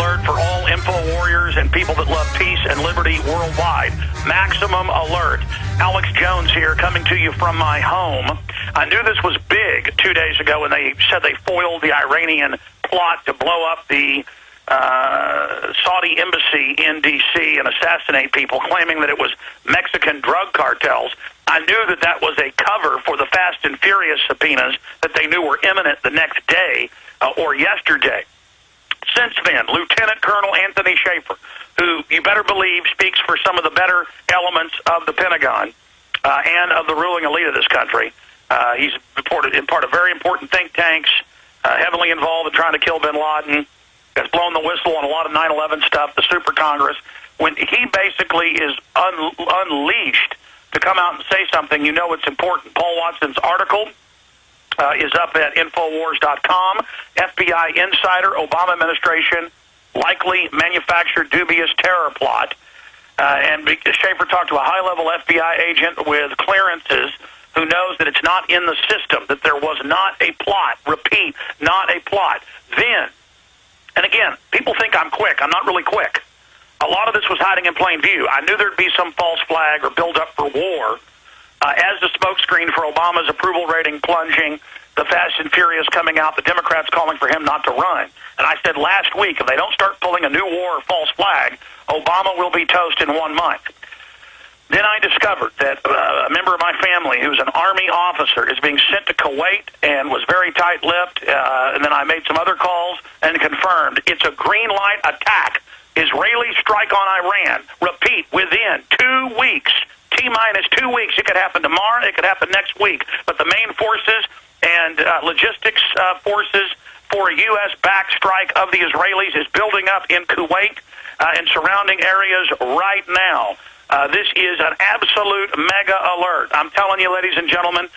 alert for all info warriors and people that love peace and liberty worldwide. Maximum alert. Alex Jones here, coming to you from my home. I knew this was big 2 days ago when they said they foiled the Iranian plot to blow up the Saudi embassy in D.C. and assassinate people, claiming that it was Mexican drug cartels. I knew that that was a cover for the Fast and Furious subpoenas that they knew were imminent the next day or yesterday. Since then, Lieutenant Colonel Anthony Schaefer, who you better believe speaks for some of the better elements of the Pentagon and of the ruling elite of this country, he's reported in part of very important think tanks, heavily involved in trying to kill bin Laden, has blown the whistle on a lot of 9/11 stuff, the Super Congress. When he basically is unleashed to come out and say something, you know it's important. Paul Watson's article is up at Infowars.com. FBI insider, Obama administration likely manufactured dubious terror plot. And Schaefer talked to a high-level FBI agent with clearances who knows that it's not in the system, that there was not a plot. Repeat, not a plot. Then, and again, people think I'm quick. I'm not really quick. A lot of this was hiding in plain view. I knew there'd be some false flag or build-up for war. As the smokescreen for Obama's approval rating plunging, the Fast and Furious coming out, the Democrats calling for him not to run. And I said last week, if they don't start pulling a new war or false flag, Obama will be toast in 1 month. Then I discovered that a member of my family, who's an Army officer, is being sent to Kuwait and was very tight-lipped. And then I made some other calls and confirmed it's a green light attack. Israeli strike on Iran. Repeat, within 2 weeks. T-minus 2 weeks. It could happen tomorrow. It could happen next week. But the main forces and logistics forces for a U.S.-backed strike of the Israelis is building up in Kuwait and surrounding areas right now. This is an absolute mega alert. I'm telling you, ladies and gentlemen,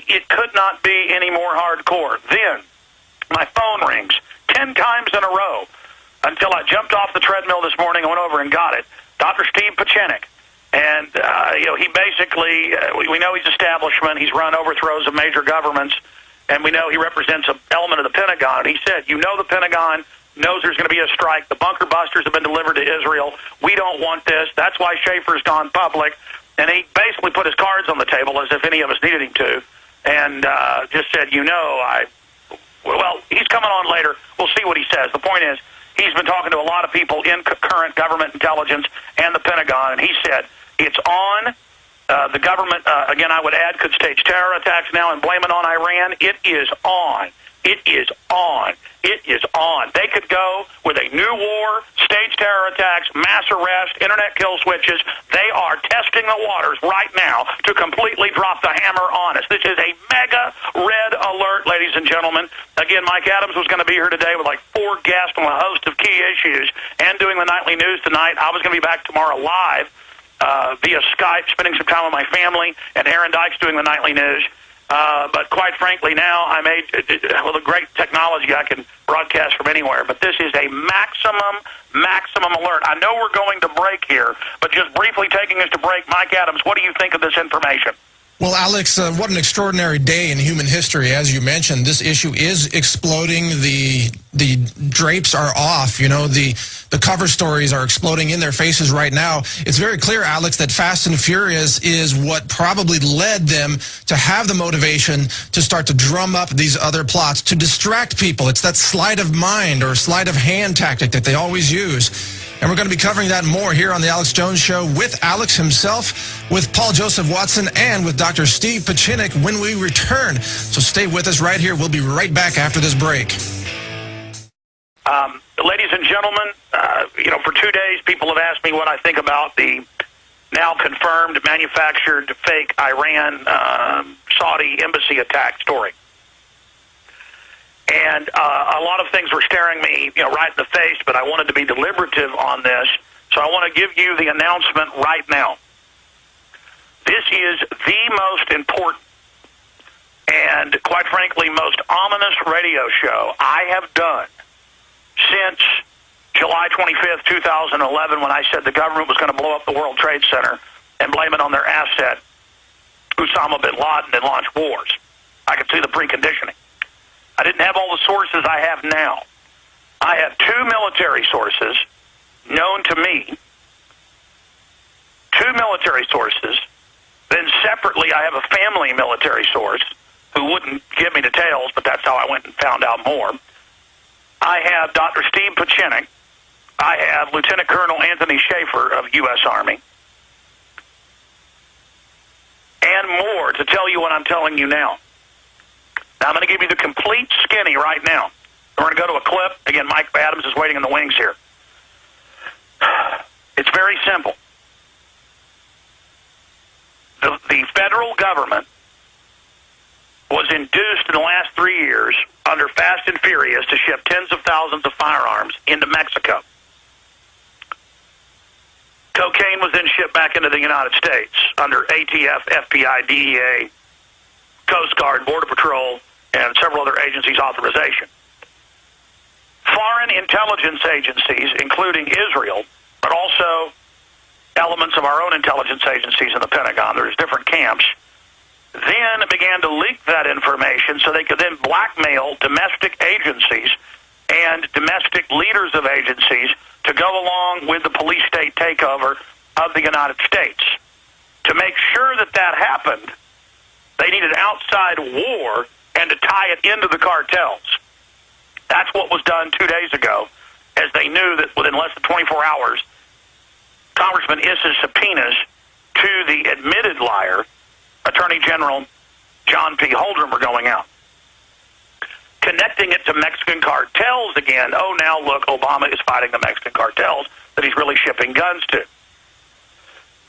it could not be any more hardcore. Then my phone rings 10 times in a row until I jumped off the treadmill this morning and went over and got it. Dr. Steve Pachinik. And, he basically, we know he's establishment. He's run overthrows of major governments. And we know he represents an element of the Pentagon. He said, the Pentagon knows there's going to be a strike. The bunker busters have been delivered to Israel. We don't want this. That's why Schaefer's gone public. And he basically put his cards on the table as if any of us needed him to. And just said, well, he's coming on later. We'll see what he says. The point is, he's been talking to a lot of people in current government intelligence and the Pentagon, and he said it's on. The government, again, I would add, could stage terror attacks now and blame it on Iran. It is on. It is on. It is on. They could go with a new war, stage terror attacks, mass arrest, internet kill switches. They are testing the waters right now to completely drop the hammer on us. This is a mega red alert, ladies and gentlemen. Again, Mike Adams was going to be here today with like 4 guests on a host of key issues and doing the nightly news tonight. I was going to be back tomorrow live via Skype, spending some time with my family, and Aaron Dykes doing the nightly news. But quite frankly, now I'm with a great technology, I can broadcast from anywhere. But this is a maximum alert. I know we're going to break here, but just briefly taking us to break, Mike Adams, what do you think of this information? Well, Alex, what an extraordinary day in human history. As you mentioned, this issue is exploding. The drapes are off. The cover stories are exploding in their faces right now. It's very clear, Alex, that Fast and Furious is what probably led them to have the motivation to start to drum up these other plots, to distract people. It's that sleight of mind or sleight of hand tactic that they always use. And we're going to be covering that more here on the Alex Jones Show with Alex himself, with Paul Joseph Watson, and with Dr. Steve Pachinik when we return. So stay with us right here. We'll be right back after this break. Ladies and gentlemen, for 2 days, people have asked me what I think about the now confirmed, manufactured, fake Iran Saudi embassy attack story. And a lot of things were staring me, right in the face, but I wanted to be deliberative on this. So I want to give you the announcement right now. This is the most important and, quite frankly, most ominous radio show I have done since July 25th, 2011, when I said the government was going to blow up the World Trade Center and blame it on their asset, Osama bin Laden, and launch wars. I could see the preconditioning. I didn't have all the sources I have now. I have two military sources known to me, two military sources. Then separately, I have a family military source who wouldn't give me details, but that's how I went and found out more. I have Dr. Steve Pachinik. I have Lieutenant Colonel Anthony Schaefer of U.S. Army. And more to tell you what I'm telling you now. Now, I'm going to give you the complete skinny right now. We're going to go to a clip. Again, Mike Adams is waiting in the wings here. It's very simple. The federal government was induced in the last 3 years under Fast and Furious to ship tens of thousands of firearms into Mexico. Cocaine was then shipped back into the United States under ATF, FBI, DEA, Coast Guard, Border Patrol, and several other agencies' authorization. Foreign intelligence agencies, including Israel, but also elements of our own intelligence agencies in the Pentagon, there's different camps, then began to leak that information so they could then blackmail domestic agencies and domestic leaders of agencies to go along with the police state takeover of the United States. To make sure that that happened, they needed outside war and to tie it into the cartels. That's what was done 2 days ago, as they knew that within less than 24 hours, Congressman Issa's subpoenas to the admitted liar, Attorney General John P. Holdren, were going out. Connecting it to Mexican cartels again. Oh, now look, Obama is fighting the Mexican cartels that he's really shipping guns to.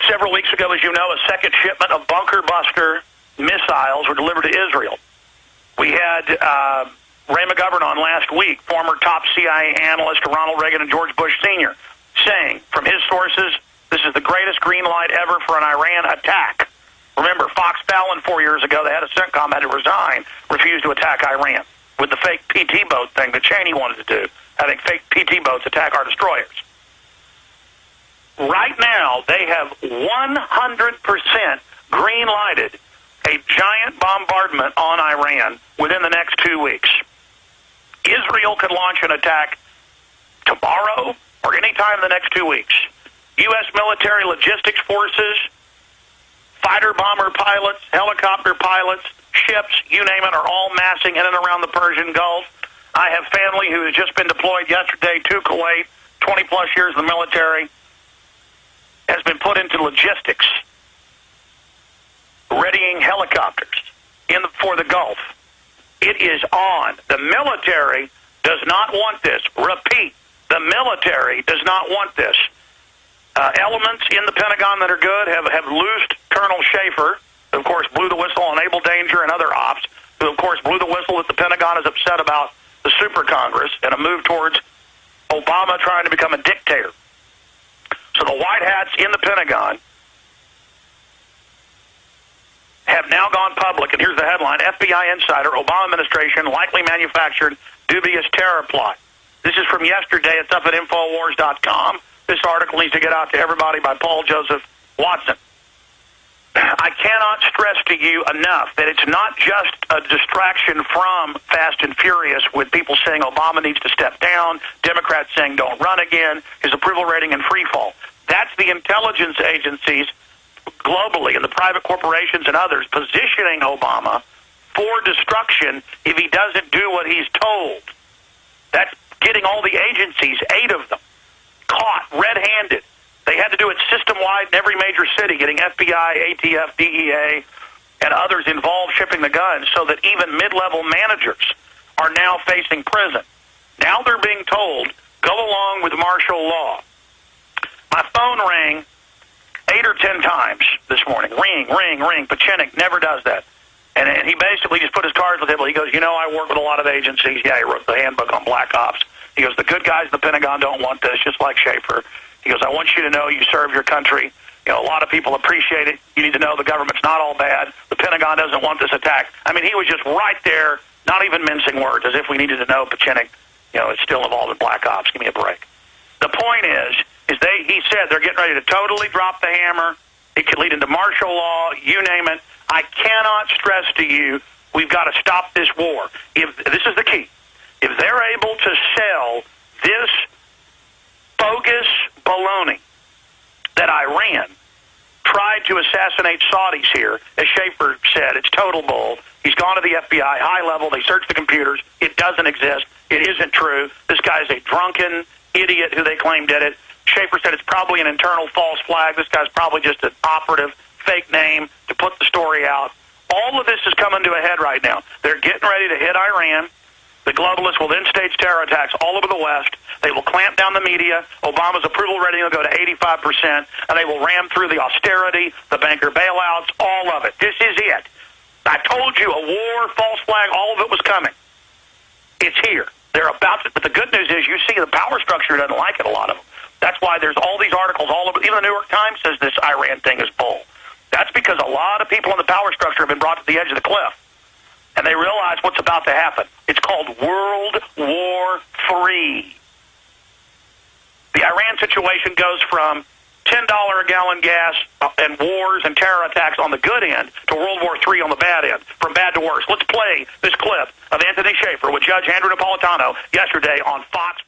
Several weeks ago, as you know, a second shipment of bunker buster missiles were delivered to Israel. We had Ray McGovern on last week, former top CIA analyst to Ronald Reagan and George Bush Sr., saying from his sources, this is the greatest green light ever for an Iran attack. Remember, Fox Fallon 4 years ago, the head of CENTCOM had to resign, refused to attack Iran with the fake PT boat thing that Cheney wanted to do, having fake PT boats attack our destroyers. Right now, they have 100% green-lighted a giant bombardment on Iran within the next 2 weeks. Israel could launch an attack tomorrow or any time in the next 2 weeks. U.S. military logistics forces, fighter bomber pilots, helicopter pilots, ships, you name it, are all massing in and around the Persian Gulf. I have family who has just been deployed yesterday to Kuwait, 20-plus years in the military, has been put into logistics, readying helicopters for the Gulf. It is on. The military does not want this. Repeat, the military does not want this. Elements in the Pentagon that are good have loosed Colonel Schaefer, who, of course, blew the whistle on Able Danger and other ops, who, of course, blew the whistle that the Pentagon is upset about the Super Congress and a move towards Obama trying to become a dictator. So the white hats in the Pentagon have now gone public, and here's the headline: FBI insider, Obama administration likely manufactured dubious terror plot. This is from yesterday. It's up at Infowars.com. This article needs to get out to everybody by Paul Joseph Watson. I cannot stress to you enough that it's not just a distraction from Fast and Furious with people saying Obama needs to step down, Democrats saying don't run again, his approval rating in free fall. That's the intelligence agencies globally and the private corporations and others positioning Obama for destruction if he doesn't do what he's told. That's getting all the agencies, 8 of them, caught red-handed. They had to do it system-wide in every major city, getting FBI, ATF, DEA, and others involved shipping the guns so that even mid-level managers are now facing prison. Now they're being told, go along with martial law. My phone rang 8 or 10 times this morning. Ring, ring, ring. Pachinik never does that. And he basically just put his cards on the table. He goes, I work with a lot of agencies. Yeah, he wrote the handbook on black ops. He goes, the good guys in the Pentagon don't want this, just like Schaefer. He goes, I want you to know you serve your country. A lot of people appreciate it. You need to know the government's not all bad. The Pentagon doesn't want this attack. I mean, he was just right there, not even mincing words, as if we needed to know Pachinik, it's still involved in black ops. Give me a break. The point is he said they're getting ready to totally drop the hammer. It could lead into martial law, you name it. I cannot stress to you, we've got to stop this war. This is the key. If they're able to sell baloney that Iran tried to assassinate Saudis here, as Schaefer said. It's total bull. He's gone to the FBI, high level. They searched the computers. It doesn't exist. It isn't true. This guy's a drunken idiot who they claim did it. Schaefer said it's probably an internal false flag. This guy's probably just an operative, fake name to put the story out. All of this is coming to a head right now. They're getting ready to hit Iran. The globalists will then stage terror attacks all over the West. They will clamp down the media. Obama's approval rating will go to 85%, and they will ram through the austerity, the banker bailouts, all of it. This is it. I told you, a war, false flag, all of it was coming. It's here. They're about to, but the good news is you see the power structure doesn't like it, a lot of them. That's why there's all these articles all over. Even the New York Times says this Iran thing is bull. That's because a lot of people in the power structure have been brought to the edge of the cliff, and they realize what's about to happen. It's called World War III. The Iran situation goes from $10 a gallon gas and wars and terror attacks on the good end to World War III on the bad end, from bad to worse. Let's play this clip of Anthony Schaefer with Judge Andrew Napolitano yesterday on Fox.